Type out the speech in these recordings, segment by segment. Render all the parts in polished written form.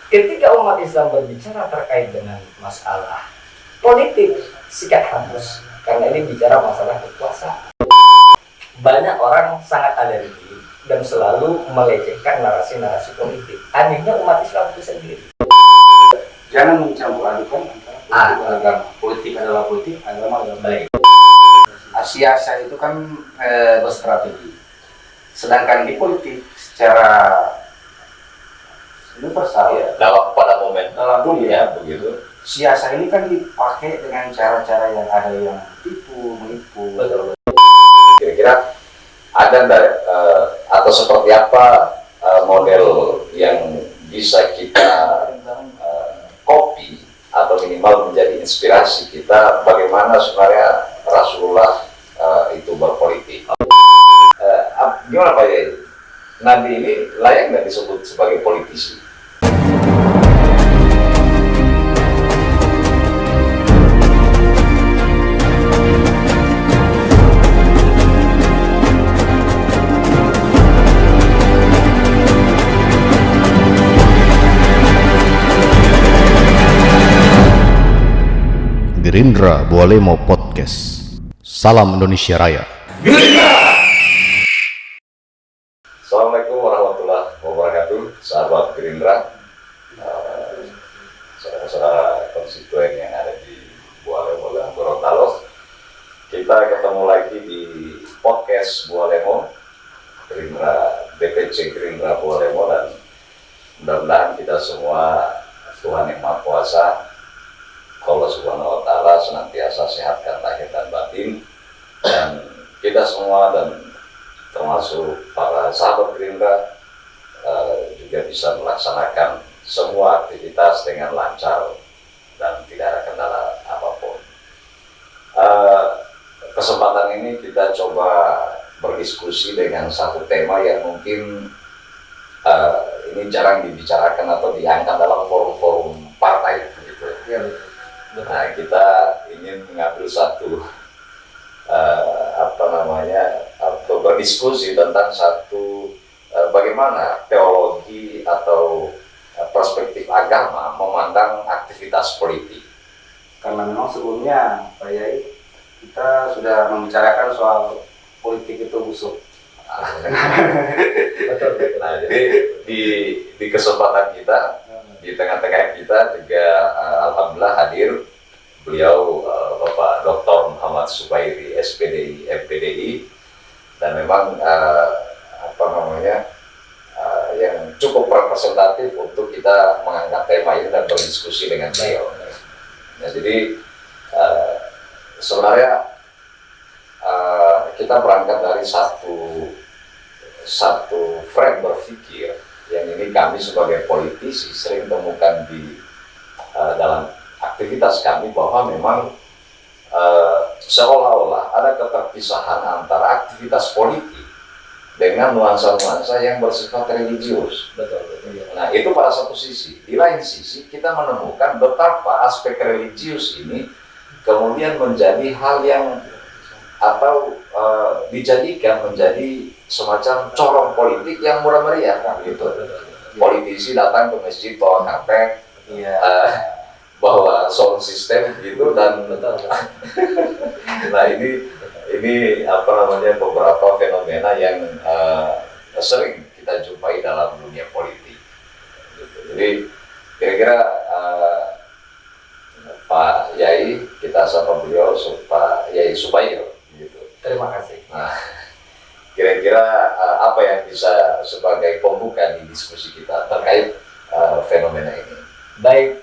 Ketika umat Islam berbicara terkait dengan masalah politik, sikat hangus, karena ini bicara masalah kekuasaan. Banyak orang sangat alergi dan selalu melecehkan narasi-narasi politik. Anehnya umat Islam itu sendiri. Jangan mencampur adukan antara agama. Politik adalah politik, agama adalah baik. Siasa itu kan berstrategi. Sedangkan di politik secara universal dalam pada momen dunia begitu. Siasa ini kan dipakai dengan cara-cara yang ada yang menipu. Betul. Kira-kira ada atau seperti apa model yang bisa kita copy atau minimal menjadi inspirasi kita bagaimana sebenarnya Rasulullah itu berpolitik. Gimana Pak Yai? Nabi ini layak nggak disebut sebagai politisi? Gerindra Bualemo Podcast. Salam Indonesia Raya. Assalamualaikum warahmatullahi wabarakatuh, sahabat Gerindra, saudara-saudara konstituen yang ada di Bualemo dan Gorontalo. Kita ketemu lagi di podcast Bualemo, Gerindra DPC Gerindra Bualemo, dan mudah-mudahan kita semua Tuhan Yang Maha Kuasa, Allah Subhanahu wa Ta'ala senantiasa sehatkan lahir dan batin, dan kita semua dan termasuk para sahabat Gerindra juga bisa melaksanakan semua aktivitas dengan lancar dan tidak ada kendala apapun. Kesempatan ini kita coba berdiskusi dengan satu tema yang mungkin ini jarang dibicarakan atau diangkat dalam forum-forum partai gitu. Ya, Nah, kita ingin mengambil satu atau berdiskusi tentang satu bagaimana teologi atau perspektif agama memandang aktivitas politik. Karena memang sebelumnya Pak Yai kita sudah membicarakan soal politik itu busuk. betul. Nah, jadi di kesempatan kita, di tengah-tengah kita juga alhamdulillah hadir beliau Bapak Dr. Muhammad Subairi, SPDI, MPDI, dan memang yang cukup representatif untuk kita mengangkat tema ini dan berdiskusi dengan beliau. Nah, jadi sebenarnya kita berangkat dari satu frame berpikir yang ini kami sebagai politisi sering temukan di dalam aktivitas kami, bahwa memang seolah-olah ada keterpisahan antara aktivitas politik dengan nuansa-nuansa yang bersifat religius. Betul. Nah, itu pada satu sisi. Di lain sisi kita menemukan betapa aspek religius ini kemudian menjadi hal yang atau dijadikan menjadi semacam corong politik yang murah meriah kan gitu. Politisi datang ke masjid bawa karpet, bawa sound system gitu, dan nah ini beberapa fenomena yang sering kita jumpai dalam dunia politik gitu. Jadi kira-kira Pak Yai, kita sapa beliau Pak Yai Subair gitu. Terima kasih. Nah, kira-kira apa yang bisa sebagai pembuka di diskusi kita terkait fenomena ini? Baik,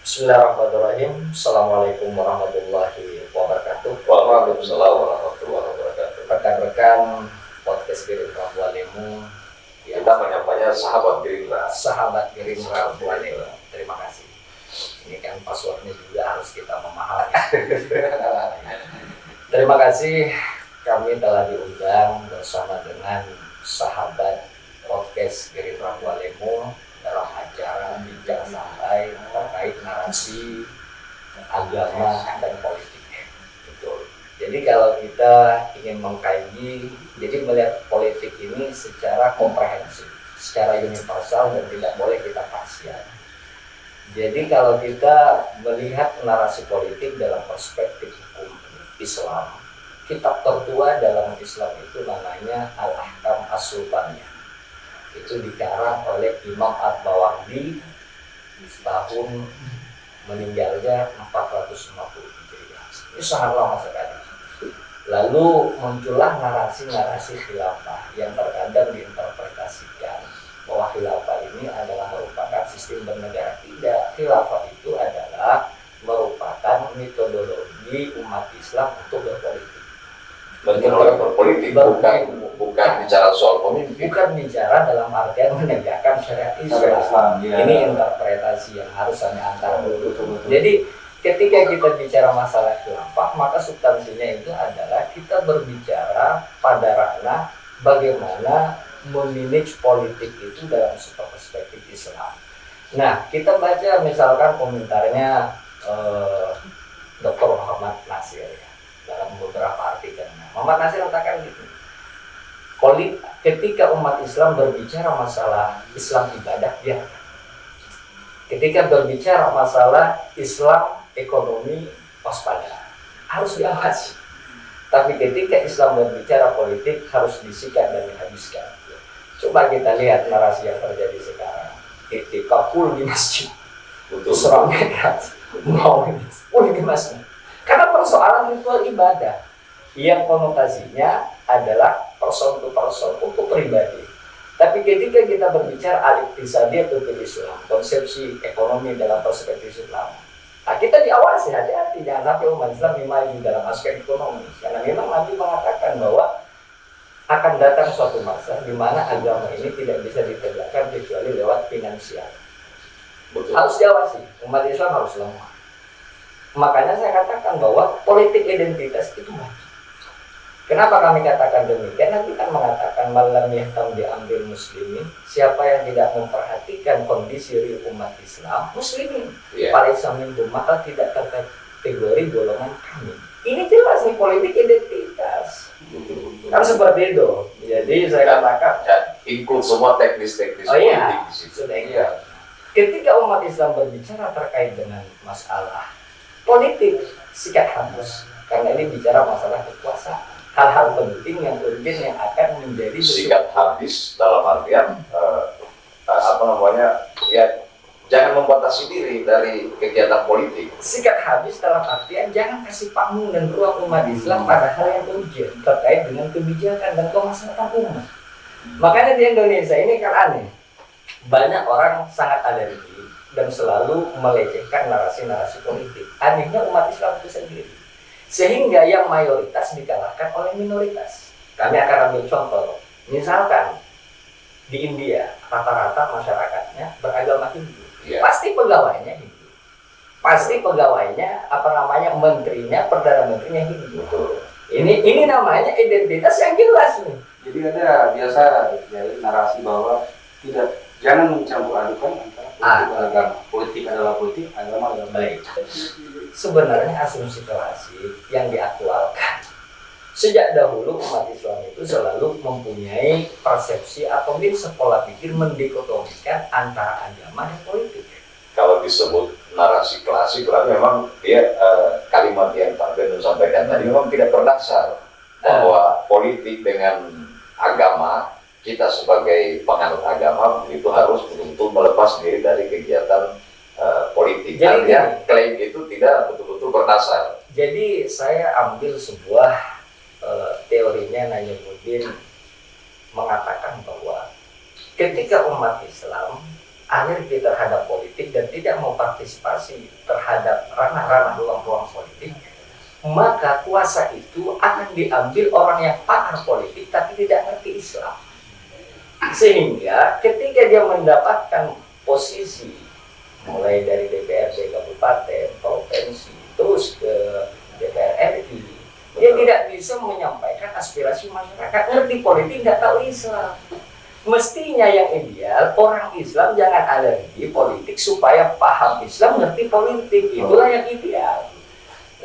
bismillahirrahmanirrahim. Assalamualaikum warahmatullahi wabarakatuh. Waalaikumsalam warahmatullahi wabarakatuh. Rekan-rekan podcast Gerindra Bualemo, Kita menyampaikan sahabat Gerindra. sahabat Gerindra Bualemo, terima kasih. Ini kan passwordnya juga harus kita memahami. Terima kasih, kami telah diundang bersama dengan sahabat podcast Gerindra Bualemo dalam acara bincang santai terkait narasi agama dan politik. Betul. Jadi kalau kita ingin mengkaji, jadi melihat politik ini secara komprehensif, secara universal, dan tidak boleh kita parsial. Jadi kalau kita melihat narasi politik dalam perspektif hukum Islam, kitab tertua dalam Islam itu namanya Al-Ahkam As-Sultaniyah. Itu dikarang oleh Imam At-Tawardi tahun meninggalnya 450 Hijriah. Ini sangat lama sekali. Lalu muncullah narasi-narasi khilafah yang terkadang diinterpretasikan bahwa khilafah ini adalah merupakan sistem bernegara. Tidak, khilafah itu adalah merupakan metodologi umat Islam untuk berpolitik. Berpolitik bukan bicara soal pemimpin. Bukan bicara dalam artian menegakkan syariat Islam. Ya. Ini interpretasi yang harus kami antar dulu. Jadi ketika kita bicara masalah khilafah, maka substansinya itu adalah kita berbicara pada ranah bagaimana memanage politik itu dalam sebuah perspektif Islam. Nah, kita baca misalkan komentarnya Dr. Muhammad Nasir ya, dalam beberapa artikelnya. Muhammad Nasir katakan gitu. Ketika umat Islam berbicara masalah Islam ibadah, ya. Ketika berbicara masalah Islam ekonomi, waspada, harus diawasi. Tapi ketika Islam berbicara politik, harus disikat dan dihabiskan. Coba kita lihat narasi yang terjadi sekarang. Iktikaful di masjid, Isra Mi'raj, mau di masjid. Karena persoalan ritual ibadah yang konotasinya adalah person to person untuk pribadi. Tapi ketika kita berbicara al-iqtisadiyah fil Islam, konsepsi ekonomi dalam perspektif Islam, nah, kita diawasi, hati-hati jangan sampai umat Islam maju dalam aspek ekonomi. Karena memang Nabi mengatakan bahwa akan datang suatu masa di mana agama ini tidak bisa ditegakkan kecuali lewat finansial. Betul. Harus diawasi, umat Islam harus lemah. Makanya saya katakan bahwa politik identitas itu wajib. Kenapa kami katakan demikian? Nabi kan mengatakan malam yahtam diambil muslimin, siapa yang tidak memperhatikan kondisi real umat Islam, muslimin. Pada Islam itu maka tidak terkategori golongan kami. Ini jelas nih politik identitas. Kan seperti itu. Jadi saya katakan include semua teknis-teknis iya, politik di situ. sudah iya. Ketika umat Islam berbicara terkait dengan masalah politik, sikat habis. Karena ini bicara masalah kekuasaan. Hal-hal penting yang urgent yang akan menjadi Sikat habis dalam artian ya jangan membatasi diri dari kegiatan politik. Sikat habis dalam artian jangan kasih panggung dan ruang umat Islam pada hal yang urgent terkait dengan kebijakan dan kemaslahatan umat. Makanya di Indonesia ini kan aneh. Banyak orang sangat alergi dan selalu melecehkan narasi-narasi politik. Anehnya umat Islam itu sendiri. Sehingga yang mayoritas dikalahkan oleh minoritas. Kami akan ambil contoh. Misalkan di India rata-rata masyarakatnya beragama Hindu. Pasti pegawainya Hindu. Pasti pegawainya menterinya, perdana menterinya Hindu. Ini namanya identitas yang jelas nih. Jadi ada biasa narasi bahwa jangan mencampur adukan antara agama. Politik adalah politik, agama adalah baik. Sebenarnya asumsi klasik yang diaktualkan sejak dahulu umat Islam itu selalu mempunyai persepsi atau sekolah pikir mendikotomikan antara agama dan politik. Kalau disebut narasi klasik, berarti memang dia kalimat yang Pak Benu sampaikan tadi memang tidak berdasar bahwa politik dengan agama, kita sebagai penganut agama itu harus betul-betul melepas diri dari kegiatan politik. Jadi artinya klaim itu tidak betul-betul berdasar. Jadi saya ambil sebuah teorinya Nayyuddin mengatakan bahwa ketika umat Islam alergi terhadap politik dan tidak mau partisipasi terhadap ranah-ranah ruang-ruang politik, maka kuasa itu akan diambil orang yang pakar politik tapi tidak ngerti Islam. Sehingga ketika dia mendapatkan posisi mulai dari DPRD kabupaten, provinsi, terus ke DPR RI, dia tidak bisa menyampaikan aspirasi masyarakat, ngerti politik, tidak tahu Islam. Mestinya yang ideal, orang Islam jangan alergi politik supaya paham Islam, ngerti politik, itulah yang ideal.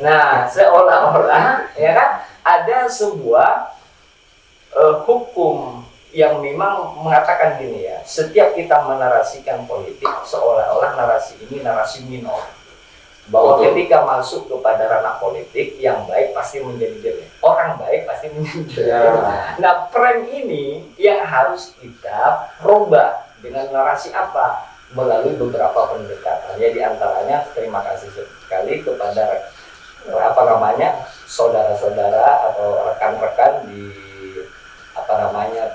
Nah, seolah-olah ya kan ada sebuah hukum yang memang mengatakan gini ya, setiap kita menarasikan politik seolah-olah narasi ini narasi minor, bahwa ketika masuk kepada ranah politik yang baik pasti menjadi jelek, orang baik pasti menjadi jelek. Nah, frame ini yang harus kita rubah dengan narasi apa? Melalui beberapa pendekatan. Ya, di antaranya terima kasih sekali kepada saudara-saudara atau rekan-rekan di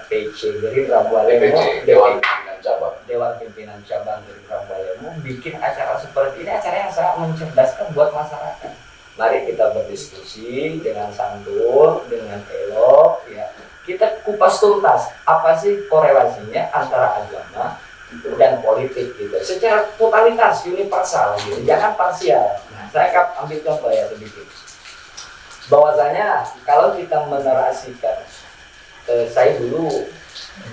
PC Gerindra Bualemo, Dewan Pimpinan Cabang. Dewan Pimpinan Cabang Gerindra Bualemo bikin acara seperti ini, acara yang sangat mencerdaskan buat masyarakat. Mari kita berdiskusi dengan santun, dengan elok, ya. Kita kupas tuntas apa sih korelasinya antara agama dan politik gitu. Secara totalitas, universal gitu. Jangan parsial. Nah, saya akan ambil contoh ya sedikit. Bahwasanya kalau kita menarasikan, saya dulu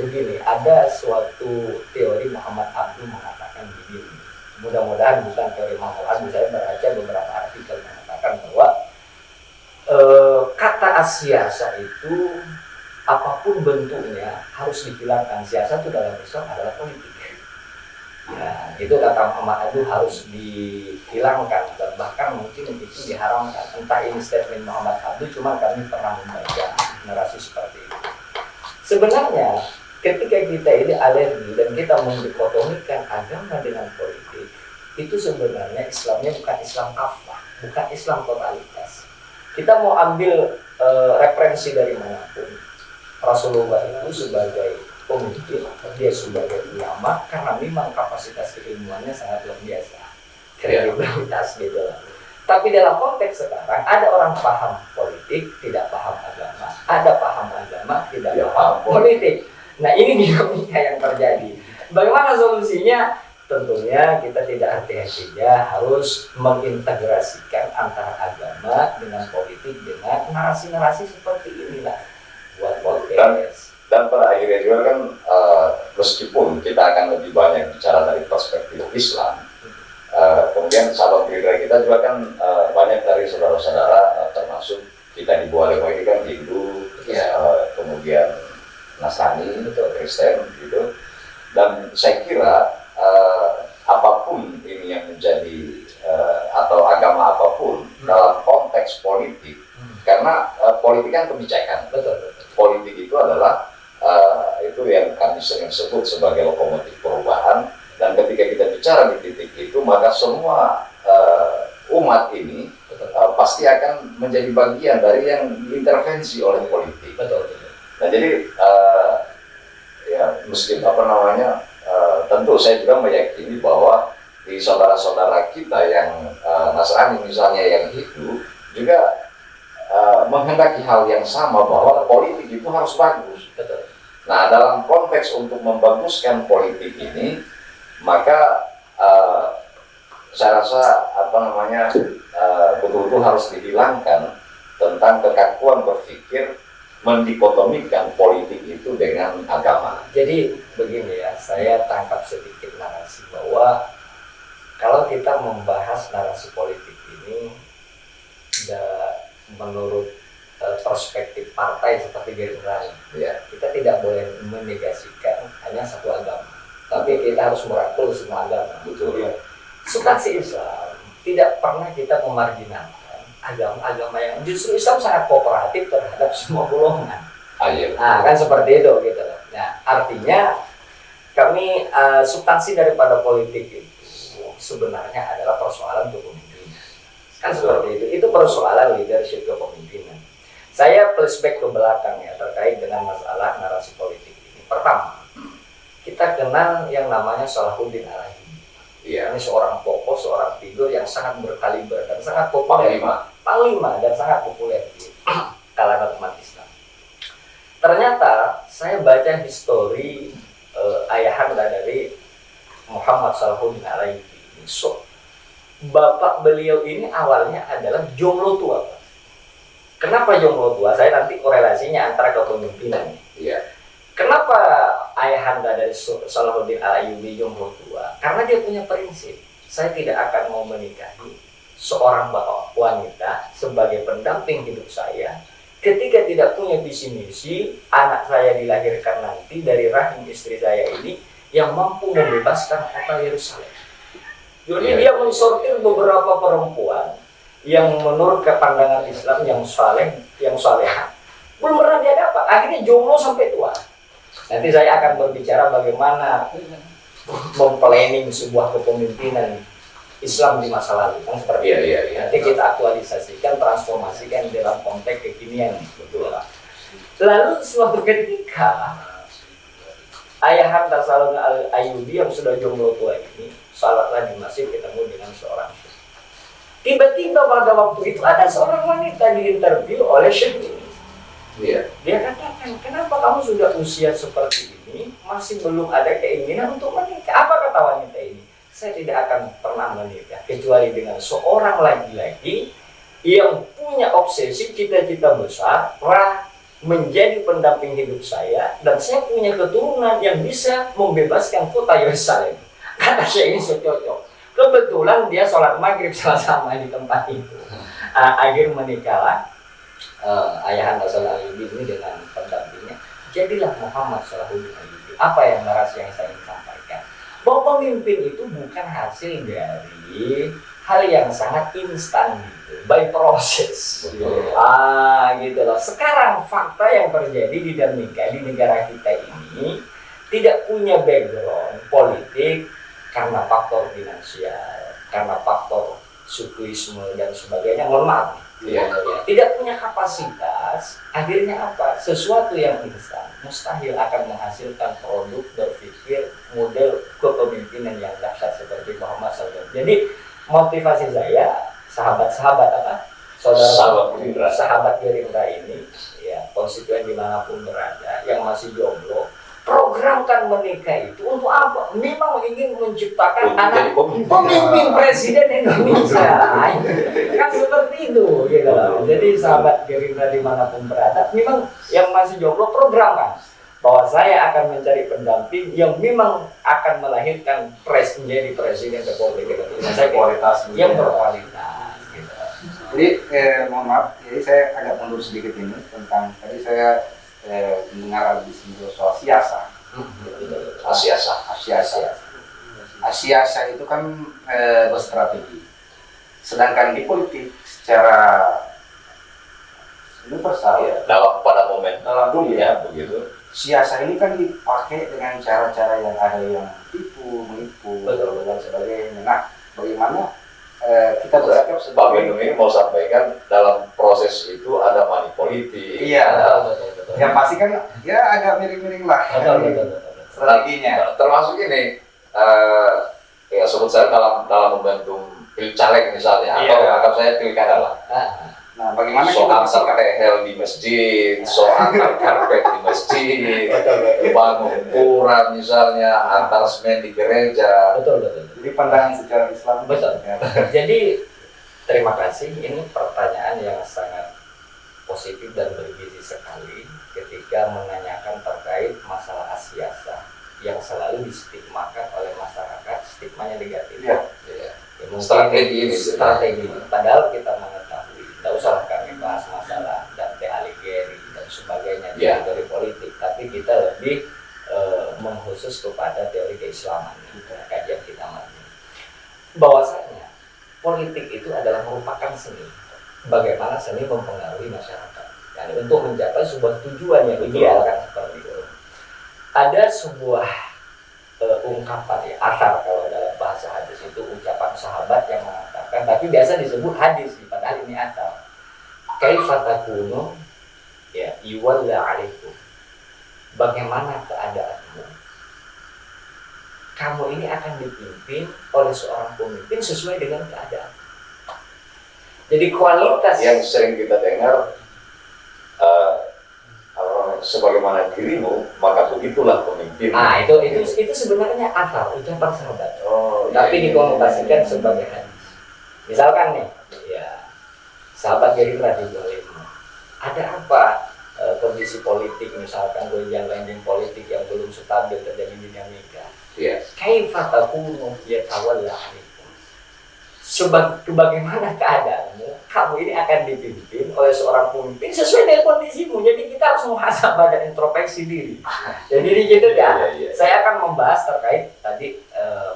begini, ada suatu teori Muhammad Abduh mengatakan begini. Mudah-mudahan bukan teori Muhammad Abduh, saya baca beberapa artikel mengatakan bahwa kata asiasa itu apapun bentuknya harus dihilangkan. Siasa itu dalam Islam adalah politik. Ya, itu kata Muhammad Abduh harus dihilangkan dan bahkan mungkin itu diharamkan. Entah ini statement Muhammad Abduh, cuma kami pernah membaca narasi seperti itu. Sebenarnya ketika kita ini alergi dan kita mendikotomikan agama dengan politik, itu sebenarnya Islamnya bukan Islam kafah, bukan Islam totalitas. Kita mau ambil referensi dari manapun, Rasulullah itu sebagai pemimpin, dia sebagai ulama, karena memang kapasitas keilmuannya sangat luar biasa, kredibilitas gitu lah. Tapi dalam konteks sekarang ada orang paham politik, tidak paham agama, ada paham agama, tidak paham politik. Nah, ini dinamika yang terjadi. Bagaimana solusinya? Tentunya kita tidak hati-hatinya harus mengintegrasikan antara agama dengan politik dengan narasi-narasi seperti inilah buat podcast. Dan pada akhirnya juga kan meskipun kita akan lebih banyak bicara dari perspektif Islam, kemudian sahabat Gerindra kita juga kan banyak dari saudara-saudara termasuk kita di Bualemo ini kan Hindu, kemudian Nasrani, Kristen gitu. Dan saya kira apapun ini yang menjadi atau agama apapun dalam konteks politik, karena politik kan kebijakan. Politik itu adalah itu yang kami sering sebut sebagai lokomotif perubahan. Dan ketika kita bicara di titik itu, maka semua umat ini pasti akan menjadi bagian dari yang diintervensi oleh politik. Nah, jadi ya meskipun tentu saya juga meyakini bahwa di saudara-saudara kita yang Nasrani misalnya yang Hindu juga menghendaki hal yang sama, bahwa politik itu harus bagus. Nah, dalam konteks untuk membaguskan politik ini, maka saya rasa betul-betul harus dihilangkan tentang kekakuan berpikir mendikotomikan politik itu dengan agama. Jadi begini ya, saya tangkap sedikit narasi bahwa kalau kita membahas narasi politik ini menurut perspektif partai seperti Gerindra, ya, kita tidak boleh menegasikan hanya satu agama, tapi kita harus merangkul semua agama. Betul ya. Substansi Islam tidak pernah kita memarginalkan agama-agama yang justru Islam sangat kooperatif terhadap semua golongan. Nah, kan seperti itu gitu. Nah, artinya kami substansi daripada politik itu sebenarnya adalah persoalan kepemimpinan. Kan seperti itu. Itu persoalan leadership kepemimpinan. Saya flashback ke belakang ya terkait dengan masalah narasi politik ini. Pertama, kita kenal yang namanya Salahuddin Al-Ayyubi. Ini seorang tokoh, seorang figur yang sangat berkaliber dan sangat populer. Panglima dan sangat populer di kalangan umat Islam. Ternyata saya baca histori ayahanda dari Muhammad Salahuddin Al-Ayyubi. Bapak beliau ini awalnya adalah jomblo tua. Kenapa jomblo tua? Saya nanti korelasinya antara kepemimpinan. Kenapa ayahanda dari Salahuddin Al-Ayyubi jomblo tua? Karena dia punya prinsip. Saya tidak akan mau menikahi seorang wanita sebagai pendamping hidup saya ketika tidak punya visi misi, anak saya dilahirkan nanti dari rahim istri saya ini yang mampu membebaskan kota Yerusalem. Jadi dia mensortir beberapa perempuan yang menurut pandangan Islam yang saleh, yang salehah, belum pernah dia dapat. Akhirnya jomblo sampai tua. Nanti saya akan berbicara bagaimana memplanning sebuah kepemimpinan Islam di masa lalu, kan seperti itu. Nanti kita aktualisasikan, transformasikan dalam konteks kekinian, betul lah. Lalu suatu ketika Ayahanda Salun Al-Ayyubi yang sudah jomblo tua ini salatlah di masjid ketemu dengan seorang syekh. Tiba-tiba pada waktu itu ada seorang wanita diinterview oleh syekh ini. Dia katakan, kenapa kamu sudah usia seperti ini masih belum ada keinginan untuk menikah? Apa kata wanita ini? Saya tidak akan pernah menikah kecuali dengan seorang laki-laki yang punya obsesi cita-cita besar, menjadi pendamping hidup saya, dan saya punya keturunan yang bisa membebaskan kota Yerusalem. Kata saya ini cocok. Kebetulan dia sholat maghrib sama-sama di tempat itu. Akhir menikahlah Ayahanda Sallallahu Alaihi Wasallam ini dengan pendampingnya. Jadilah Muhammad Sallallahu Alaihi Wasallam. Apa yang narasi yang saya ingin sampaikan? Bahwa pemimpin itu bukan hasil dari hal yang sangat instan gitu, by proses. Gitu loh. Sekarang fakta yang terjadi di negara kita ini tidak punya background politik karena faktor finansial, karena faktor sukuisme dan sebagainya. Mohon maaf. Tidak punya kapasitas, akhirnya apa? Sesuatu yang instan mustahil akan menghasilkan produk berpikir model kepemimpinan yang dahsyat seperti Muhammad SAW. Jadi motivasi saya, sahabat-sahabat apa? Sahabat Gerindra ini, ya konstituen dimanapun berada, yang masih jomblo, programkan menikah itu untuk apa? Memang ingin menciptakan anak pemimpin presiden Indonesia. Kan seperti itu gitu. Jadi sahabat Gerindra dimanapun berada, memang yang masih jomblo programkan bahwa saya akan mencari pendamping yang memang akan melahirkan menjadi presiden Republik Indonesia. Saya kualitas yang berkualitas gitu. Jadi mohon maaf, jadi saya agak mundur sedikit ini tentang tadi saya mendengar di sini soal siasa. Asiasa itu kan berstrategi. Sedangkan di politik secara universal pada momen dalam dunia begitu. Siasa ini kan dipakai dengan cara-cara yang ada yang menipu, dan sebagainya. Nah, bagaimana kita bersikap sebagai ini mau sampaikan dalam proses itu ada money politik. Betul. Yang pasti kan ya agak miring-miring lah strateginya. Termasuk ini ya sebut saya dalam momentum pilcaleg misalnya atau anggap saya pilkada lah. Nah, bagaimana soal kita tehel di masjid, soal karpet di masjid, bangun pura misalnya, antar semen di gereja. Betul. Jadi pandangan secara Islam. Betul. Jadi terima kasih. Ini pertanyaan yang sangat positif dan bergizi sekali ketika menanyakan terkait masalah asiasa yang selalu distigmakan oleh masyarakat, stigmanya negatif. Strategi. Padahal kita mengetahui, tidak usah kami bahas masalah Dante Alighieri dan sebagainya dari politik, tapi kita lebih mengkhusus kepada teori keislaman, kajian kita bahwasanya politik itu adalah merupakan seni. Bagaimana seni mempengaruhi masyarakat, yani untuk mencapai sebuah tujuan yang ideal kan seperti itu. Ada sebuah ungkapan ya, asar kalau dalam bahasa hadis itu ucapan sahabat yang mengatakan, tapi biasa disebut hadis, padahal ini asar. Kaifa takunu ya yuwalla alaikum. Bagaimana keadaanmu? Kamu ini akan dipimpin oleh seorang pemimpin sesuai dengan keadaan. Jadi kualitas yang sering kita dengar sebagaimana dirimu maka begitulah pemimpin. Itu sebenarnya asal ucapan sahabat. Tapi dikonotasikan sebagai hadis. Misalkan nih, ya sahabat Gerindra di Boleman. Ada apa kondisi politik misalkan gonjang-ganjing politik yang belum stabil terjadi dinamika. Kaifa takunu yatawalla alaikum. bagaimana keadaanmu, kamu ini akan dipimpin oleh seorang pemimpin sesuai dengan kondisimu. Jadi kita harus muhasabah dan introspeksi diri. Jadi gitu ya. Saya akan membahas terkait tadi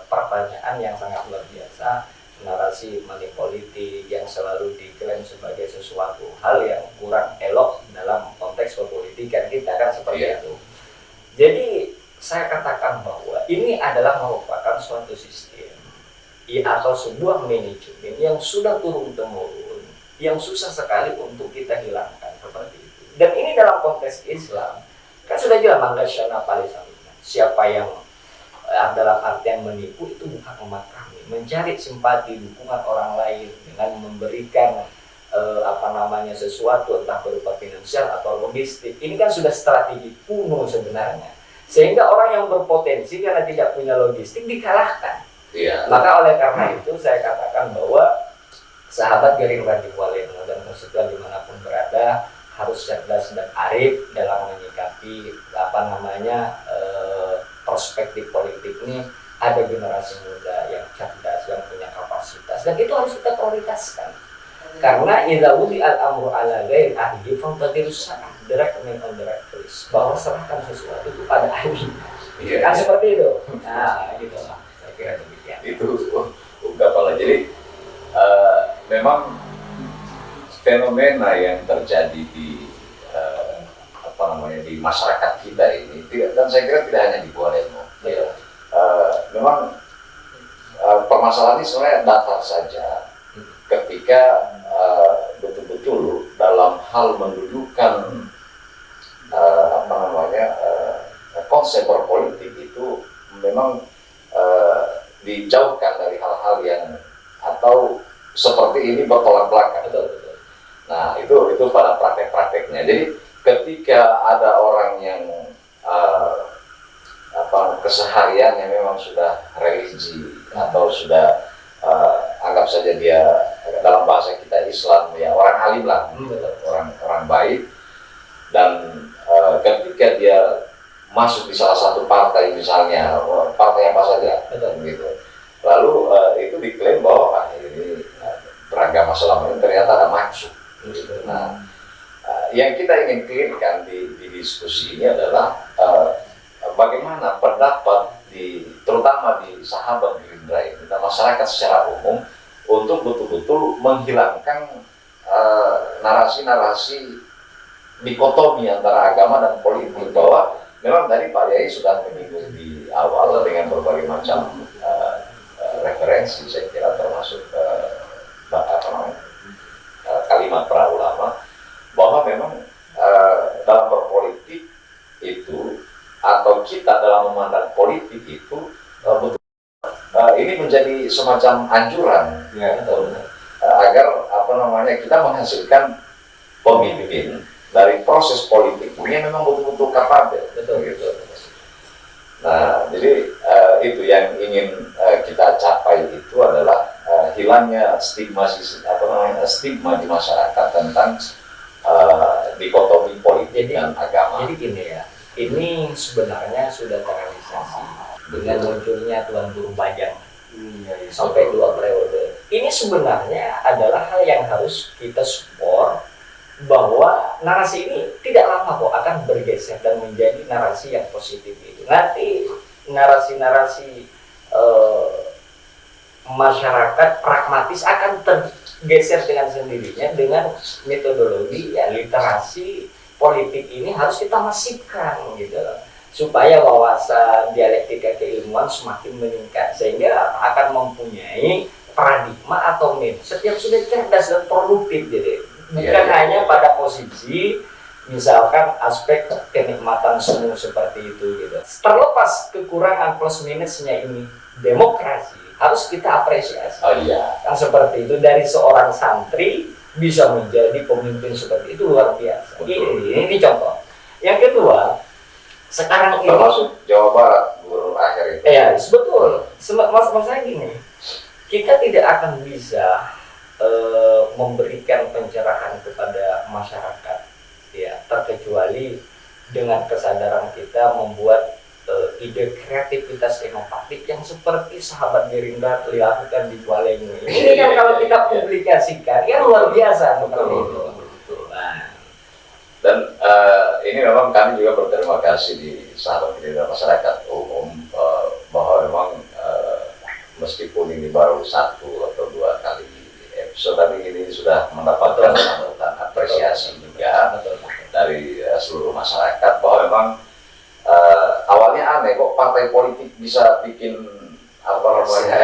pertanyaan yang sangat luar biasa, narasi money politik yang selalu diklaim sebagai sesuatu hal yang kurang elok dalam konteks perpolitikan kita kan seperti itu. Jadi saya katakan bahwa ini adalah merupakan suatu sistem atau sebuah manajemen yang sudah turun-temurun, yang susah sekali untuk kita hilangkan seperti itu. Dan ini dalam konteks Islam kan sudah jelas manggasyana palisamina. Siapa yang dalam artian menipu itu bukan umat kami. Mencari simpati dukungan orang lain dengan memberikan sesuatu entah berupa finansial atau logistik. Ini kan sudah strategi kuno sebenarnya. Sehingga orang yang berpotensi karena tidak punya logistik dikalahkan. Maka oleh karena itu saya katakan bahwa sahabat Gerindra di Kuala Lumpur dan konstituen dimanapun berada harus cerdas dan arif dalam menyikapi perspektif politik ini. Ada generasi muda yang cerdas, yang punya kapasitas, dan itu harus kita prioritaskan. Karena idza wudi al-amru ala ghairi ahli fantadirus sa'ah, the recommend on the right place, bahwa serahkan sesuatu itu pada ahli. Kan seperti itu. Nah, gitu lah. Saya kira demikian. Itu ungkapan. Jadi memang fenomena yang terjadi di di masyarakat kita ini dan saya kira tidak hanya di Kuala Lumpur. Memang permasalahan ini sebenarnya datar saja ketika betul-betul dalam hal mendudukan konsep berpolitik itu memang dijauhkan dari hal-hal yang atau seperti ini bertolak belakang. Nah itu pada praktek-prakteknya. Jadi ketika ada orang yang kesehariannya memang sudah religi atau sudah anggap saja dia dalam bahasa kita Islam ya orang alim lah, orang baik, dan ketika dia masuk di salah satu partai misalnya partai apa saja gitu, lalu itu diklaim bahwa ini beragama selama ini ternyata ada maksud. Nah yang kita ingin clearkan di diskusi ini adalah bagaimana pendapat terutama di sahabat Gerindra ini dan masyarakat secara umum untuk betul-betul menghilangkan narasi-narasi dikotomi antara agama dan politik, bahwa memang tadi Pak Yai sudah menyinggung di awal dengan berbagai macam referensi, saya kira termasuk kalimat para ulama, bahwa memang dalam berpolitik itu atau kita dalam memandang politik itu ini menjadi semacam anjuran agar kita menghasilkan pemimpin dari proses politik ini memang betul-betul kapabel, gitu. Nah, jadi itu yang ingin kita capai itu adalah hilangnya stigma di masyarakat tentang dikotomi politik dan agama. Jadi gini ya, ini sebenarnya sudah terrealisasi dengan munculnya Tuan Guru Bajang sampai 2 periode. Ini sebenarnya adalah hal yang harus kita support, bahwa narasi ini tidak lama kok akan bergeser dan menjadi narasi yang positif itu. Nanti narasi-narasi masyarakat pragmatis akan tergeser dengan sendirinya dengan metodologi literasi politik ini harus kita masifkan gitu, supaya wawasan dialektika keilmuan semakin meningkat sehingga akan mempunyai paradigma atau mindset yang sudah cerdas dan produktif, jadi bukan hanya pada posisi misalkan aspek kenikmatan semu seperti itu gitu. Terlepas kekurangan plus minusnya ini, demokrasi harus kita apresiasi. Kan seperti itu, dari seorang santri bisa menjadi pemimpin seperti itu luar biasa. Ini contoh. Yang kedua, sekarang ini termasuk Jawa Barat gubernur akhir itu. Ya, betul. Maksud saya gini, kita tidak akan bisa memberikan pencerahan kepada masyarakat ya, terkecuali dengan kesadaran kita membuat ide kreativitas inovatif yang seperti sahabat Gerindra dilakukan di Gualengo. Ini kan kalau kita publikasikan ya luar biasa seperti itu. Nah, Dan ini memang kami juga berterima kasih di sahabat Gerindra masyarakat umum bahwa memang meskipun ini baru 1 atau 2 kali episode, tapi ini sudah mendapatkan sambutan apresiasi juga dari seluruh masyarakat bahwa memang awalnya aneh kok partai politik bisa bikin apa namanya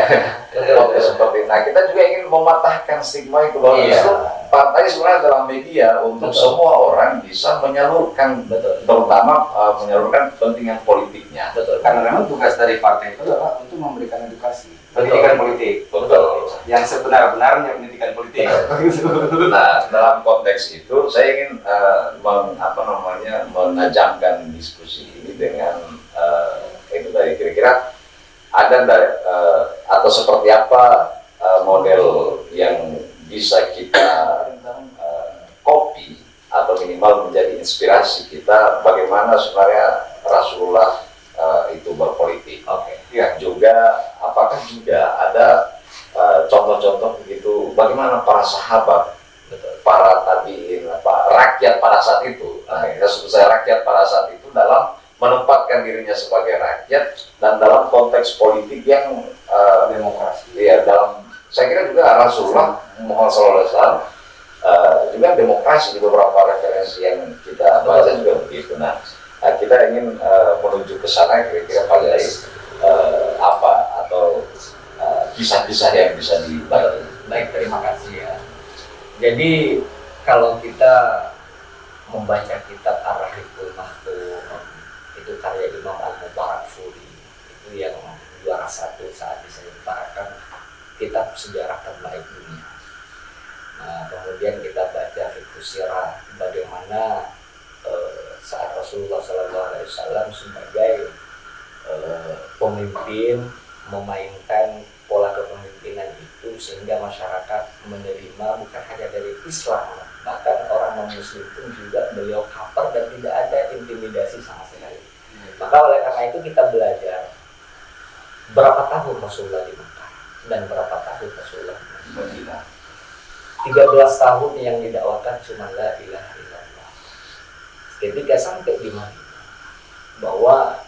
podcast seperti ini. Nah, kita juga ingin mematahkan stigma itu bahwa justru partai sebenarnya adalah media untuk semua orang bisa menyalurkan, terutama menyalurkan kepentingan politiknya. Karena memang tugas dari partai itu adalah untuk memberikan edukasi, pendidikan politik. Betul. Yang sebenar-benarnya pendidikan politik. Nah, dalam konteks itu saya ingin menajamkan diskusi ini dengan itu tadi kira-kira ada atau seperti apa model yang bisa kita copy atau minimal menjadi inspirasi kita bagaimana sebenarnya Rasulullah itu berpolitik. Ya, juga apakah juga ada contoh-contoh begitu bagaimana para sahabat, para tabiin, rakyat pada saat itu, kita sebut saya rakyat pada saat itu dalam menempatkan dirinya sebagai rakyat dan dalam konteks politik yang Demokrasi. ya dalam saya kira juga Rasulullah Muhammad SAW juga demokrasi di beberapa referensi yang kita baca juga begitu. Nah, kita ingin menuju ke sana kira-kira Pak Yai apa atau kisah-kisah yang bisa dibagi. baik, terima kasih ya. Jadi kalau kita membaca kitab Ar-Rahiqul Maktum, itu karya Imam Al-Mubarakfuri, itu yang juara 1 saat diselenggarakan kitab sejarah terbaik dunia. Nah, kemudian kita baca Fiqh Sirah, bagaimana saat Rasulullah SAW sebagai pemimpin memainkan pola kepemimpinan itu sehingga masyarakat menerima bukan hanya dari Islam, bahkan orang non-Muslim pun juga beliau cover dan tidak ada intimidasi sama sekali. Maka oleh karena itu kita belajar berapa tahun Rasulullah di Mekah dan berapa tahun Rasulullah di Madinah. 13 tahun yang didakwakan cuma la ilaha illallah. Ketika sampai di Madinah, bahwa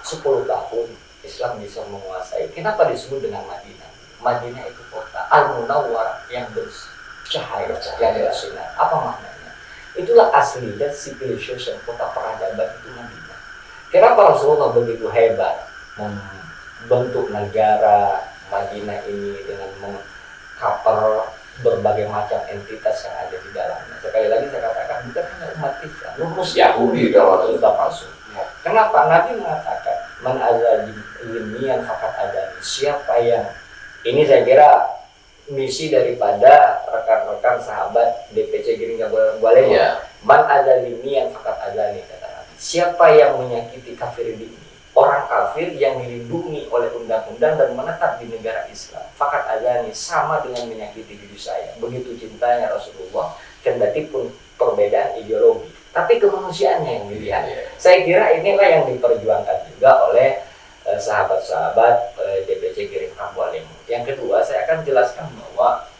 10 tahun Islam bisa menguasai. Kenapa disebut dengan Madinah? Madinah itu kota Al-Munawwarah yang bercahaya, yang bersinar. Apa maknanya? Itulah asli dan civilization, kota peradaban itu Madinah. Kenapa Rasulullah begitu hebat membentuk negara Madinah ini dengan mengcover berbagai macam entitas yang ada di dalamnya? Sekali lagi saya katakan, bukan hanya umat Islam, lurus Yahudi kalau sudah palsu. Kenapa? Nabi mengatakan, man azalimian fakat adani. Siapa yang, ini saya kira misi daripada rekan-rekan sahabat DPC Gerindra Gualengo. Man azalimian fakat adani, kata Nabi. Siapa yang menyakiti kafir ini, orang kafir yang dilindungi oleh undang-undang dan menetap di negara Islam, fakat adani, sama dengan menyakiti diri saya. Begitu cintanya Rasulullah, kendati pun perbedaan ideologi, tapi kemanusiaannya yang dilihat. Saya kira inilah yang diperjuangkan juga oleh sahabat-sahabat DPC Gerindra Gualengo. Yang kedua, saya akan jelaskan bahwa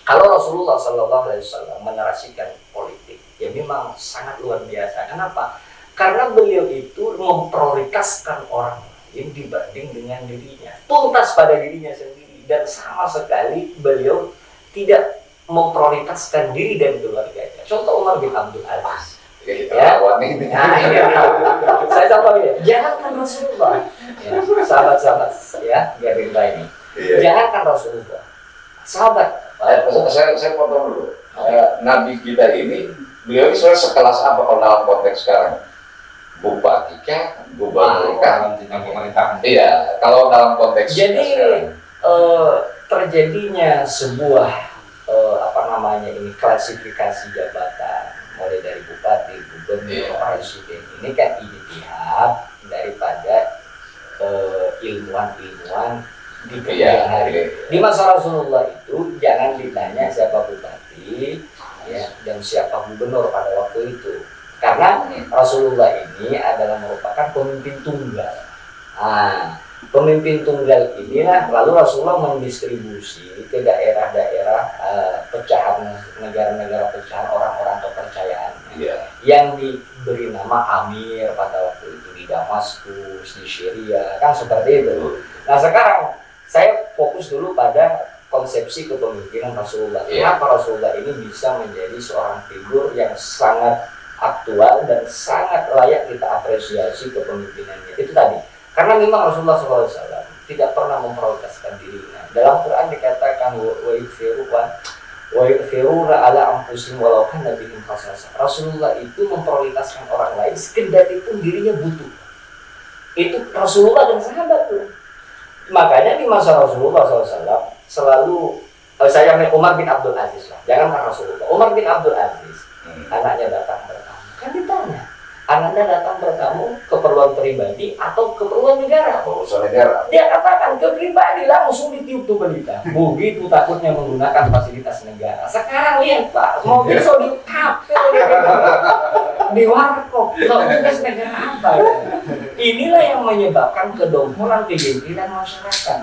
kalau Rasulullah SAW menarasikan politik, ya memang sangat luar biasa. Kenapa? Karena beliau itu memprioritaskan orang lain dibanding dengan dirinya, tuntas pada dirinya sendiri, dan sama sekali beliau tidak memprioritaskan diri dan keluarganya. Contoh Umar bin Abdul Aziz. Ya, saya contoh ya. Jangankan Rasulullah, ya, sahabat-sahabat ya Gerindra ini. Jangankan Rasulullah, sahabat. Saya potong dulu. Nabi kita ini, beliau ini sebenarnya sekelas apa kalau dalam konteks sekarang? Bupati kah, gubernur kah, pemerintahan. Iya, kalau dalam konteks jadi sekarang. Terjadinya sebuah klasifikasi jabatan mulai dari bupati, gubernur, presiden, ini kan ijtihad daripada ilmuwan-ilmuwan di kemudian hari. Di masa Rasulullah itu jangan ditanya siapa bupati ya, dan siapa gubernur pada waktu itu. Karena Rasulullah ini adalah merupakan pemimpin tunggal. Pemimpin tunggal inilah lalu Rasulullah mendistribusi ke daerah-daerah pecahan negara-negara pecahan orang-orang kepercayaan yang diberi nama Amir pada waktu itu di Damaskus, di Syria, kan seperti itu. Nah sekarang saya fokus dulu pada konsepsi kepemimpinan Rasulullah. Kenapa Rasulullah ini bisa menjadi seorang figur yang sangat aktual dan sangat layak kita apresiasi kepemimpinannya. Itu tadi. Karena memang Rasulullah SAW tidak pernah memprioritaskan dirinya. Dalam Quran dikatakan wa yu'thiruna ala anfusihim walau kana bihim khasasah. Rasulullah itu memprioritaskan orang lain sekedar itu dirinya butuh. Itu Rasulullah dan sahabat tuh. Makanya di masa Rasulullah SAW selalu saya Umar bin Abdul Aziz lah, jangan Rasulullah. Umar bin Abdul Aziz anaknya datang bertamu, kan ditanya anaknya datang bertamu keperluan pribadi atau keperluan negara? Urusan negara. Dia katakan ke pribadi, langsung ditiup tuh berita. Begitu takutnya menggunakan fasilitas negara. Sekarang lihat Pak, mobil so di kafe, di warkop, fasilitas negara apa? Inilah yang menyebabkan kedongkolan kejengkelan masyarakat.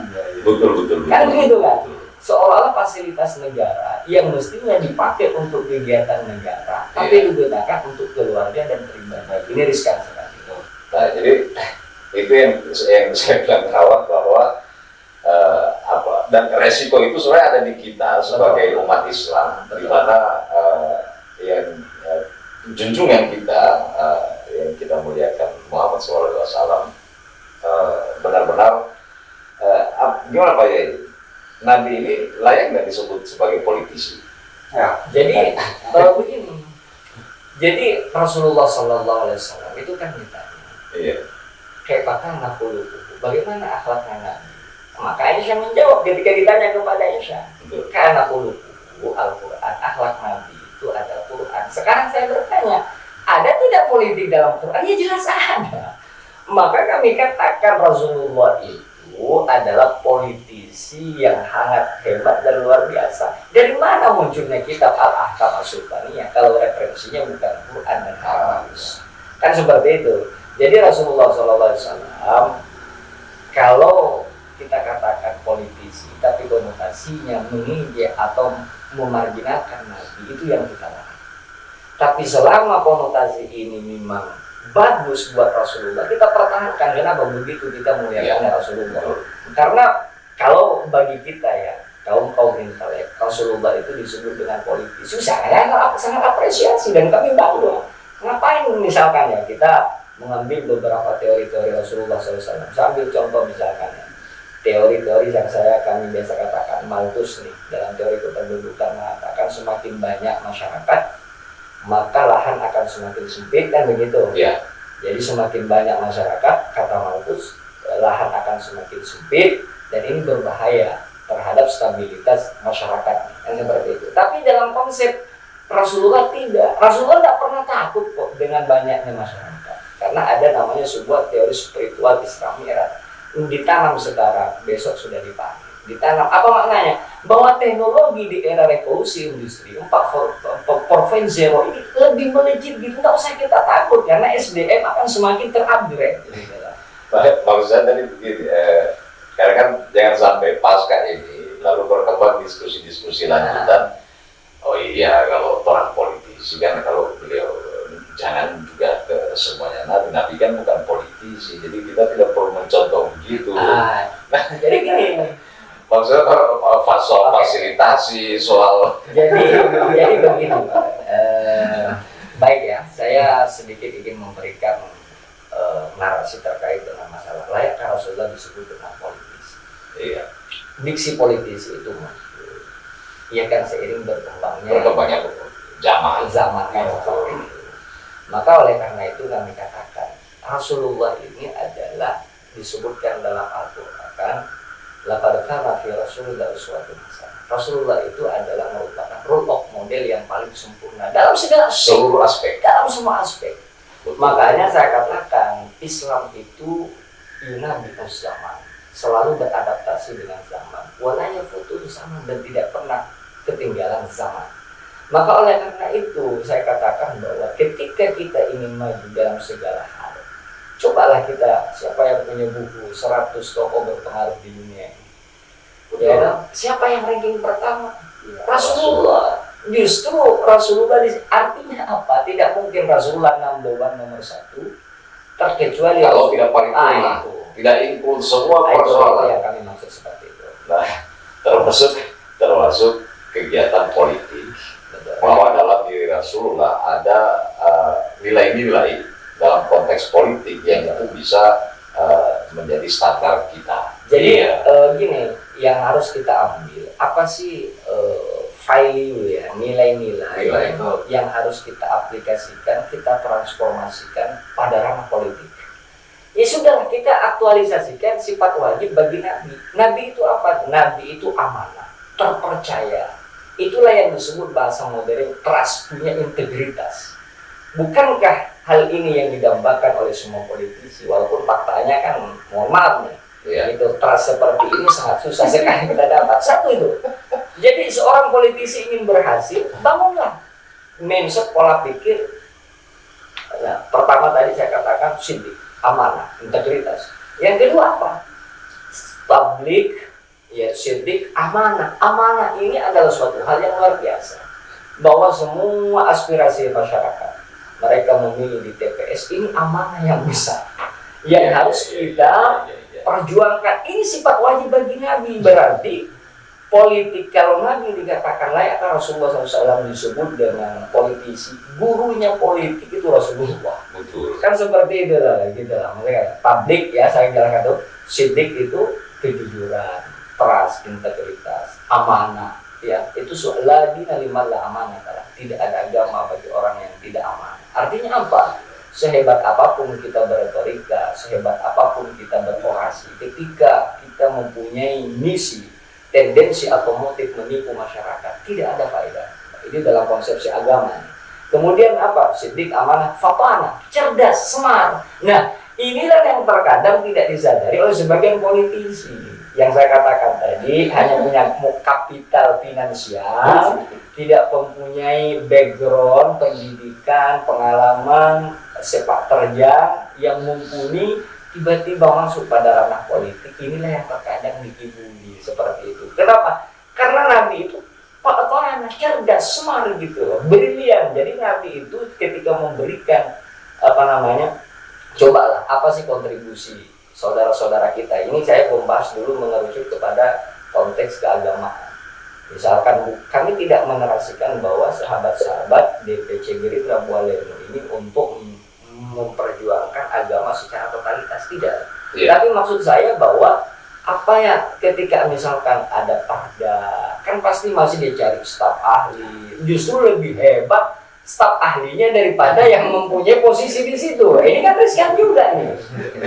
Betul. Kan begitu kan? Seolah-olah fasilitas negara yang mestinya dipakai untuk kegiatan negara, tapi digunakan untuk keluarga dan pribadi. Ini riskan sekali. Nah, jadi itu yang saya bilang kawan bahwa dan resiko itu sebenarnya ada di kita sebagai umat Islam, di mana yang junjungan kita yang kita muliakan Muhammad SAW benar-benar gimana Pak Yai? Nabi ini layak nggak disebut sebagai politisi? Ya. Jadi kalau begini, jadi Rasulullah SAW itu kan ditanya, kayak pakana qulubuhu, bagaimana akhlaknya Nabi? Maka Aisyah menjawab ketika ditanya kepada Aisyah, karena qulubuhu Al-Quran, akhlak Nabi itu ada Quran. Sekarang saya bertanya, ada tidak politik dalam Quran? Ya jelas ada. Maka kami katakan Rasulullah itu adalah politisi yang sangat hebat dan luar biasa. Dari mana munculnya kitab Al-Ahkam As-Sultaniyah kalau referensinya bukan Quran dan hadis? Kan seperti itu. Jadi Rasulullah SAW kalau kita katakan politisi tapi konotasinya menginjak atau memarginalkan Nabi, itu yang kita larang. Tapi selama konotasi ini memang bagus buat Rasulullah, kita pertahankan. Kenapa begitu kita muliakan Rasulullah? Karena kalau bagi kita ya kaum intelek, Rasulullah itu disebut dengan politisi, saya sangat apresiasi dan kami bangga. Ngapain misalkan ya kita mengambil beberapa teori-teori Rasulullah SAW. Saya ambil contoh misalkan ya, teori-teori yang kami biasa katakan Malthus nih, dalam teori kependudukan mengatakan semakin banyak masyarakat maka lahan akan semakin sempit, kan begitu ya. Jadi semakin banyak masyarakat, kata Malthus, lahan akan semakin sempit dan ini berbahaya terhadap stabilitas masyarakat, kan seperti itu. Tapi dalam konsep Rasulullah tidak, Rasulullah tidak pernah takut kok dengan banyaknya masyarakat, karena ada namanya sebuah teori spiritual Isra Mi'raj, ditanam sekarang besok sudah dipanen. Ditanam apa maknanya? Bahwa teknologi di era revolusi industri 4.0 ini lebih melejit gitu, nggak usah kita takut karena SDM akan semakin terupgrade. Maksud saya tadi begini, karena kan jangan sampai pasca ini lalu berkembang diskusi-diskusi lanjutan. Oh iya, kalau orang politisi kan, kalau beliau jangan juga ke semuanya Nabi kan bukan politisi, jadi kita tidak perlu mencontoh begitu. Jadi gini. Maksudnya soal fasilitasi, soal jadi begini, baik ya, saya sedikit ingin memberikan narasi terkait dengan masalah layakkah Rasulullah disebut dengan politisi. Iya. Diksi politisi itu ya kan seiring berkembangnya zaman maka oleh karena itu kami katakan Rasulullah ini adalah disebutkan dalam Al-Quran, laqad kana fi Rasulillah uswatun hasanah. Rasulullah itu adalah merupakan role model yang paling sempurna dalam segala seluruh aspek, dalam semua aspek. Makanya saya katakan Islam itu yunabbi'us zaman, selalu beradaptasi dengan zaman, wala yafutu zaman, dan tidak pernah ketinggalan zaman. Maka oleh karena itu saya katakan bahwa ketika kita ingin maju dalam segala hal, Cobalah kita, siapa yang punya buku 100 tokoh berpengaruh di dunia ini? Ya, kan? Siapa yang ranking pertama? Rasulullah. Justru Rasulullah artinya apa? Tidak mungkin Rasulullah nomor 1 terkecuali Kalau tidak paripurna, itu. tidak include semua Itu persoalan. yang kami maksud seperti itu. Nah, termasuk kegiatan politik. Betul. Bahwa dalam diri Rasulullah ada nilai-nilai dalam konteks politik yang itu bisa menjadi standar kita. Jadi gini, yang harus kita ambil apa sih value ya, nilai-nilai yang harus kita aplikasikan, kita transformasikan pada ranah politik. Ya sudah, kita aktualisasikan sifat wajib bagi Nabi. Nabi itu apa? Nabi itu amanah, terpercaya. Itulah yang disebut bahasa modern trust, punya integritas. Bukankah hal ini yang didambakan oleh semua politisi? Walaupun faktanya kan, mohon maaf nih, itu trust seperti ini sangat susah sekali kita dapat. Satu itu. Jadi seorang politisi ingin berhasil, bangunlah mindset pola pikir. Nah, pertama tadi saya katakan sidik, amanah, integritas. Yang kedua apa? Tablik, ya sidik, amanah. Amanah ini adalah suatu hal yang luar biasa. Bahwa semua aspirasi masyarakat mereka memilih di TPS ini amanah yang besar. Yang harus kita perjuangkan. Ini sifat wajib bagi Nabi. Berarti politik, kalau Nabi dikatakan layak, Rasulullah SAW disebut dengan politisi, gurunya politik itu Rasulullah. Betul. Kan seperti itu lah, gitu lah. Maksudnya publik ya, saya jelaskan tuh, sidik itu kejujuran, trust, integritas, amanah. Ya, itu la dina liman la amanah. Tidak ada agama bagi orang yang tidak amanah. Artinya apa? Sehebat apapun kita berretorika, sehebat apapun kita berorasi, ketika kita mempunyai misi, tendensi atau motif menipu masyarakat, tidak ada faedah. Ini dalam konsepsi agama. Kemudian apa? Sidik, amanah, fatana, cerdas, smart. Nah, inilah yang terkadang tidak disadari oleh sebagian politisi. Yang saya katakan tadi, hanya punya kapital finansial, tidak mempunyai background, pendidikan, pengalaman, sepak terjang yang mumpuni, tiba-tiba masuk pada ranah politik. Inilah yang terkadang dikibuli seperti itu. Kenapa? Karena Nabi itu anak cerdas, smart gitu, brilian. Jadi Nabi itu ketika memberikan cobalah apa sih kontribusi saudara-saudara kita. Ini saya membahas dulu mengerucut kepada konteks keagamaan. Misalkan kami tidak menarasikan bahwa sahabat-sahabat DPC Gerindra Bualemo ini untuk memperjuangkan agama secara totalitas, tidak. Tapi maksud saya bahwa apa ya, ketika misalkan ada perda, kan pasti masih dicari staf ahli. Justru lebih hebat staf ahlinya daripada yang mempunyai posisi di situ. Ini kan riskan juga nih.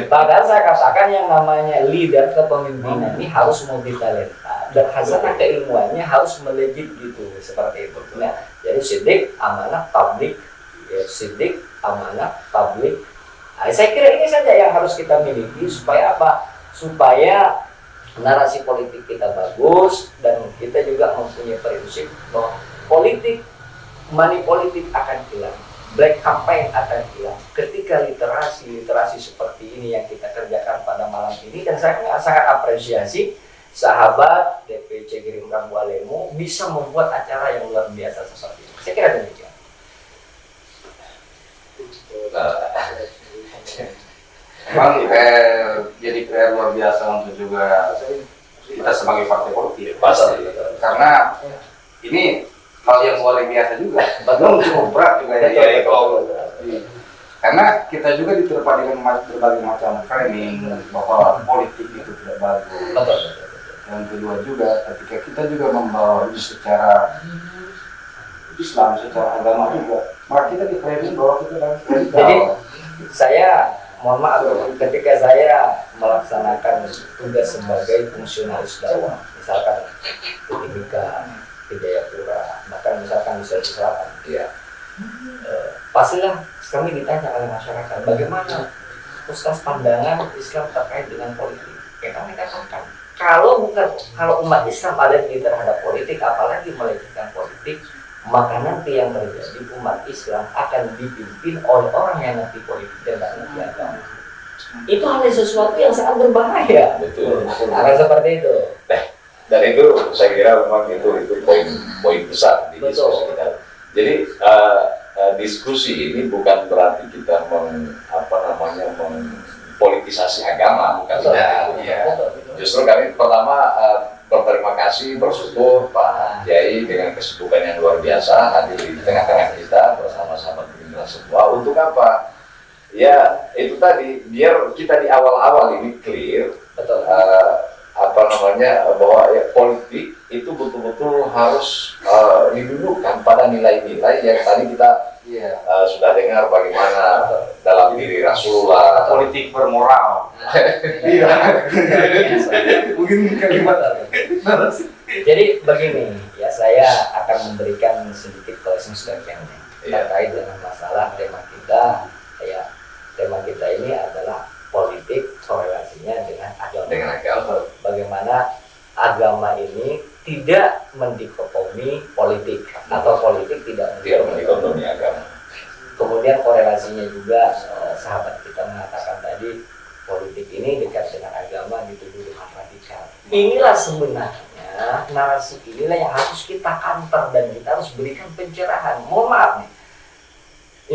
Padahal saya katakan yang namanya leader kepemimpinan ini harus multi talenta dan hasanah keilmuannya harus melejit gitu, seperti itu. Nah, jadi sidik, amanah, tablik, ya, sidik, amanah, tablik. Nah, saya kira ini saja yang harus kita miliki supaya apa? Supaya narasi politik kita bagus dan kita juga mempunyai prinsip bahwa money politik akan hilang, black campaign akan hilang ketika literasi seperti ini yang kita kerjakan pada malam ini. Dan saya sangat apresiasi sahabat DPC Gerindra Bualemo bisa membuat acara yang luar biasa seperti ini. Saya kira demikian. Memang jadi PR luar biasa untuk juga kita sebagai partai politik. Pasti. Karena ini hal yang luar biasa juga, betul cukup berat juga ya. Karena kita juga diterpa dengan berbagai macam framing bahwa politik itu tidak bagus. Yang kedua juga, ketika kita juga membawa ini secara Islam, secara agama juga, maka kita di framing bahwa kita dalam Jadi saya mohon maaf, ketika saya melaksanakan tugas sebagai fungsionaris dakwah, misalkan di Timika, di Jayapura, bahkan misalkan di Sulawesi Selatan, ya, pastilah kami ditanya oleh masyarakat bagaimana Ustaz pandangan Islam terkait dengan politik. Ya kami katakan, kalau umat Islam alergi terhadap politik, apalagi melecehkan politik, maka nanti yang terjadi umat Islam akan dipimpin oleh orang yang ngerti politik dan tidak ngerti agama. itu hanya sesuatu yang sangat berbahaya. Betul. Akan seperti itu. Dan itu saya kira memang itu poin besar di diskusi kita. Jadi diskusi ini bukan berarti kita mengpolitisasi agama, bukan Betul. seperti itu. Iya. Justru kami pertama berterima kasih, bersyukur Pak Kiai dengan kesibukan yang luar biasa hadir di tengah-tengah kita bersama sahabat Gerindra semua. Untuk apa? Ya itu tadi, biar kita di awal-awal ini clear. Betul. Bahwa ya, politik itu betul-betul harus didudukkan pada nilai-nilai yang tadi kita sudah dengar bagaimana dalam diri Rasulullah. Politik bermoral. Iya. Mungkin gimana? Jadi begini, ya saya akan memberikan sedikit closing statement Iya. terkait dengan masalah tema kita. Ya, tema kita ini adalah politik korelasinya dengan agama. Dengan agama. Bagaimana agama ini tidak mendikotomi politik atau politik tidak Dikotomi agama. Kemudian korelasinya juga sahabat kita mengatakan tadi politik ini dekat dengan agama dituduh dengan radikal. Inilah sebenarnya narasi inilah yang harus kita counter dan kita harus berikan pencerahan. Mohon maaf nih.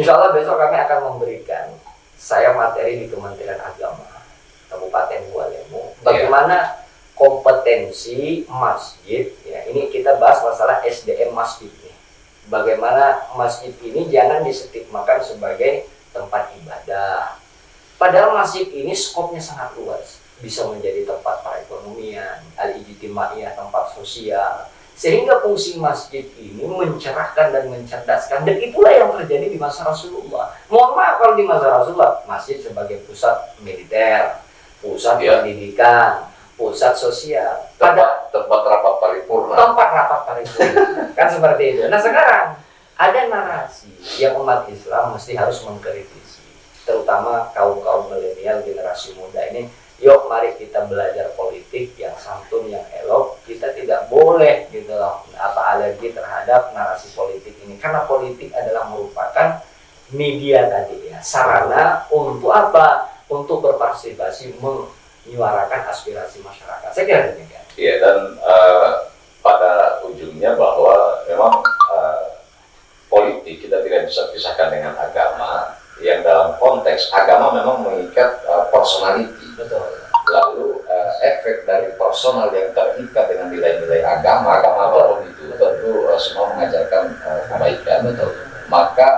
Insya Allah besok kami akan memberikan saya materi di Kementerian Agama Kabupaten Bua Lemu. Bagaimana kompetensi masjid? Ya, ini kita bahas masalah SDM masjid nih. Bagaimana masjid ini jangan distigmakan sebagai tempat ibadah. Padahal masjid ini skopnya sangat luas. Bisa menjadi tempat perekonomian, al-ijtimaiyah, tempat sosial. Sehingga fungsi masjid ini mencerahkan dan mencerdaskan, dan itulah yang terjadi di masa Rasulullah. Mohon maaf kalau di masa Rasulullah masjid sebagai pusat militer, pusat pendidikan, pusat sosial, Tempat rapat paripurna. tempat rapat paripurna. Kan seperti itu. Nah sekarang ada narasi yang umat Islam mesti harus mengkritisi, terutama kaum milenial generasi muda ini. Yuk mari kita belajar politik yang santun, yang elok. Kita tidak boleh gitu loh alergi terhadap narasi politik ini, karena politik adalah merupakan media tadi ya, sarana untuk apa? Untuk berpartisipasi menyuarakan aspirasi masyarakat. Saya kira demikian. Iya, dan pada ujungnya bahwa memang politik kita tidak bisa pisahkan dengan agama, yang dalam konteks agama memang mengikat personality. Betul. Lalu efek dari personal yang terikat dengan nilai-nilai agama apapun itu tentu semua mengajarkan kebaikan. Betul. Maka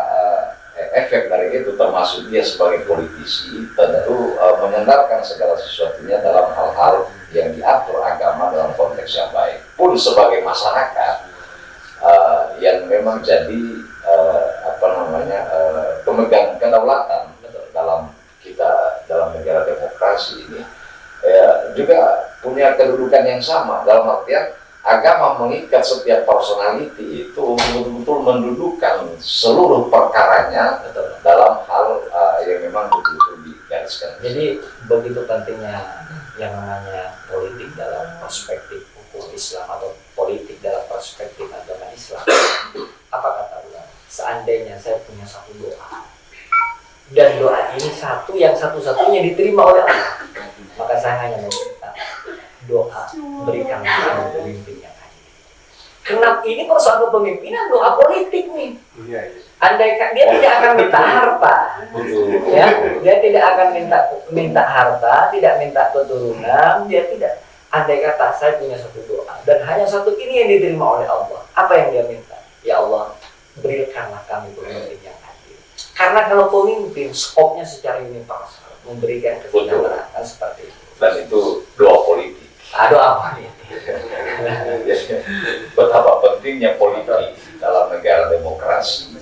efek dari itu termasuk dia sebagai politisi tentu mendengarkan segala sesuatunya dalam hal-hal yang diatur agama dalam konteks yang baik. Pun sebagai masyarakat yang memang jadi pemegang kedaulatan dalam negara demokrasi ini, juga punya kedudukan yang sama, dalam artian agama mengikat setiap personality itu untuk betul-betul mendudukkan seluruh perkaranya dalam hal yang memang betul-betul digariskan. Jadi begitu pentingnya yang namanya politik dalam perspektif hukum Islam atau politik dalam perspektif agama Islam. Apa kata ulama? Seandainya saya punya satu doa, dan doa ini satu-satunya diterima oleh Allah, maka saya hanya meminta doa berikan kami pemimpin yang adil. Kenapa ini persoalan kepemimpinan doa politik nih? Andaikan dia tidak akan minta harta, ya, dia tidak akan minta harta, tidak minta keturunan, dia tidak. Andai kata saya punya satu doa dan hanya satu ini yang diterima oleh Allah, apa yang dia minta? Ya Allah, berikanlah kami pemimpin yang adil. Karena kalau pemimpin skopnya secara universal memberikan kesejahteraan seperti itu. Dan itu doa politik. Doa politik. Betapa pentingnya politik dalam negara demokrasi.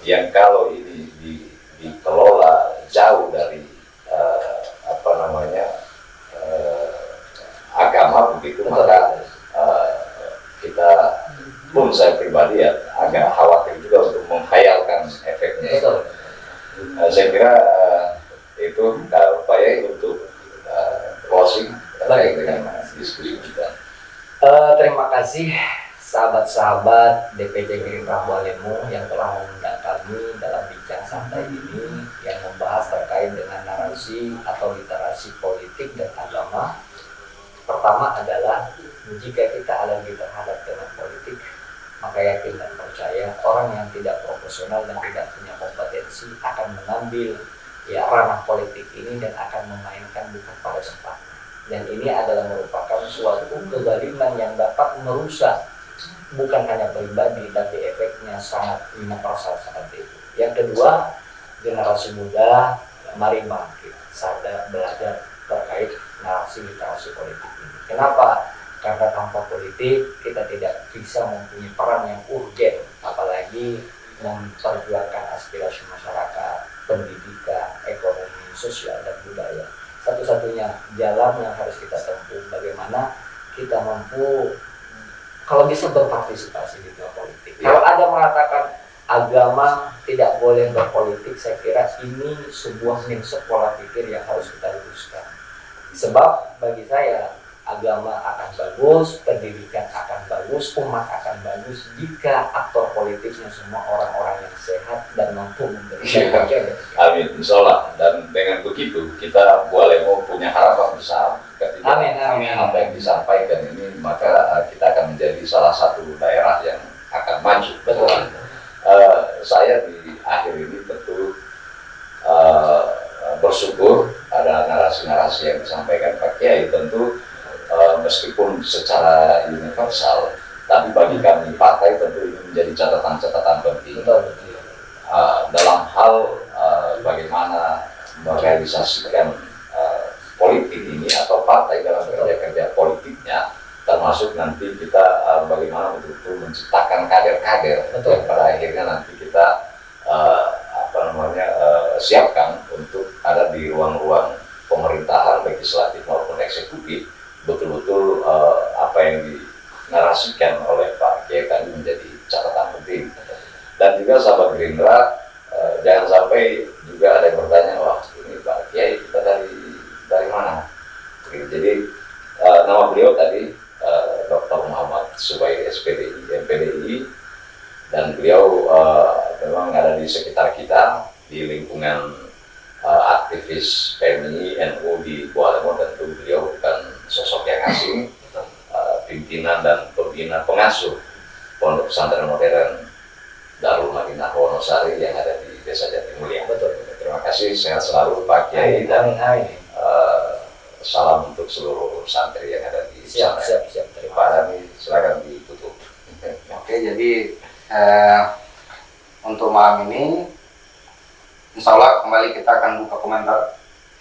Yang kalau ini dikelola jauh dari agama begitu, maka kita pun saya pribadi ya agak khawatir juga untuk menghayalkan efeknya. Saya kira itu upaya untuk closing terkait dengan diskusi kita. Terima kasih sahabat-sahabat DPC Gerindra Bua Lemu yang telah mengundang kami dalam bincang santai ini yang membahas terkait dengan narasi toleransi atau literasi politik dan agama. Pertama adalah jika kita alergi terhadap tema politik, maka yakin dan percaya orang yang tidak profesional dan tidak punya kompetensi akan mengambil ranah politik ini dan akan memainkan bukan pada tempatnya. Dan ini adalah merupakan suatu kezaliman yang dapat merusak bukan hanya pribadi, tapi efeknya sangat universal seperti itu. Yang kedua, generasi muda, mari bangkit, sadar, belajar terkait narasi literasi politik ini. Kenapa? Karena tanpa politik kita tidak bisa mempunyai peran yang urgen, apalagi memperjuangkan aspirasi masyarakat, pendidikan, ekonomi, sosial, dan budaya. Satu-satunya jalan yang harus kita tempuh bagaimana kita mampu kalau bisa berpartisipasi di dalam politik. Kalau ada mengatakan agama tidak boleh berpolitik, saya kira ini sebuah pola pikir yang harus kita luruskan. Sebab bagi saya agama akan bagus, pendidikan akan bagus, umat akan bagus jika aktor politiknya semua orang-orang yang sehat dan mampu memberikan kerja. Amin, insya Allah. Dan dengan begitu kita boleh punya harapan besar ketika apa yang disampaikan ini, maka kita akan menjadi salah satu daerah yang akan maju. Betul. Saya di akhir ini tentu bersyukur ada narasi-narasi yang disampaikan Pak Kiai. Tentu meskipun secara universal, tapi bagi kami partai tentu ini menjadi catatan-catatan penting dalam hal bagaimana merealisasikan politik ini atau partai dalam kerja-kerja politiknya, termasuk nanti kita bagaimana betul-betul menciptakan kader-kader yang pada akhirnya nanti kita siapkan untuk ada di ruang-ruang pemerintahan legislatif maupun eksekutif. Betul-betul apa yang dinarasikan oleh Pak Kiai tadi menjadi catatan penting. Dan juga sahabat Gerindra, jangan sampai juga ada yang bertanya, wah ini Pak Kiai kita dari mana? Jadi nama beliau tadi Dr. Muhammad Subairi SPDI, MPDI, dan beliau memang ada di sekitar kita di lingkungan aktivis PMI NU di Buah Lemo. Tentu beliau bukan sosok yang asing, pimpinan dan pembina pengasuh Pondok Pesantren Modern Darul Madinah Wonosari yang ada di Desa Jatimulya. Betul. Terima kasih, sehat selalu Pak Kiai, dan salam untuk seluruh santri yang ada di sana. Siap. Pak Dami, silakan ditutup. Oke, jadi untuk malam ini insya Allah kembali kita akan buka komentar.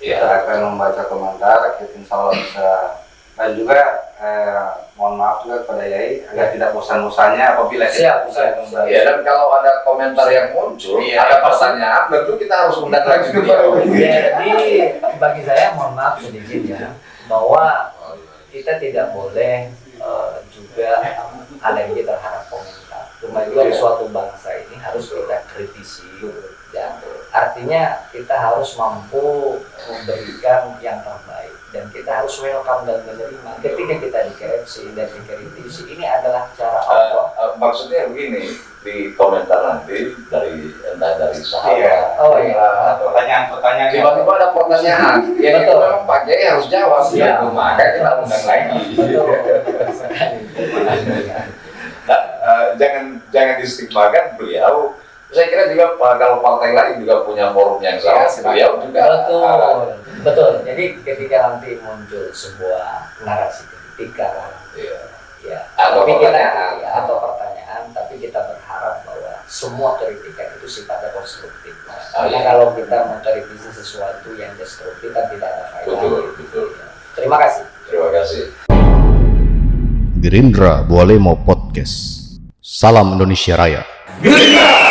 Kita akan membaca komentar, kita insya Allah bisa. Dan juga mohon maaf juga kepada Yai agar tidak bosan-bosannya apabila kita bisa kembali. Ya, dan kalau ada komentar yang muncul, ada pertanyaan, tentu kita harus undang lagi beliau. Jadi bagi saya mohon maaf sedikit ya, bahwa kita tidak boleh juga alergi terhadap komentar. Kemajuan suatu bangsa ini harus kita kritisi. Ya, artinya kita harus mampu memberikan yang terbaik dan kita harus welcome dan menerima ketika kita dikoreksi dan dikritisi. Ini adalah cara Allah. Maksudnya begini, di komentar nanti entah dari sahabat, pertanyaan-pertanyaan tiba-tiba ada pertanyaan yang itu memang Pak Kiai harus jawab, maka kita undang lagi. Jangan distigmakan beliau. Saya kira juga kalau partai lain juga punya forum yang sama, beliau juga. Betul. Jadi ketika nanti muncul sebuah narasi kritikan, atau pertanyaan, tapi kita berharap bahwa semua kritikan itu sifatnya konstruktif. Karena kalau kita mengkritisi sesuatu yang destruktif kan tidak ada faedahnya. Betul. Terima kasih. Terima kasih. Gerindra Buah Lemo Podcast. Salam Indonesia Raya. Gerindra!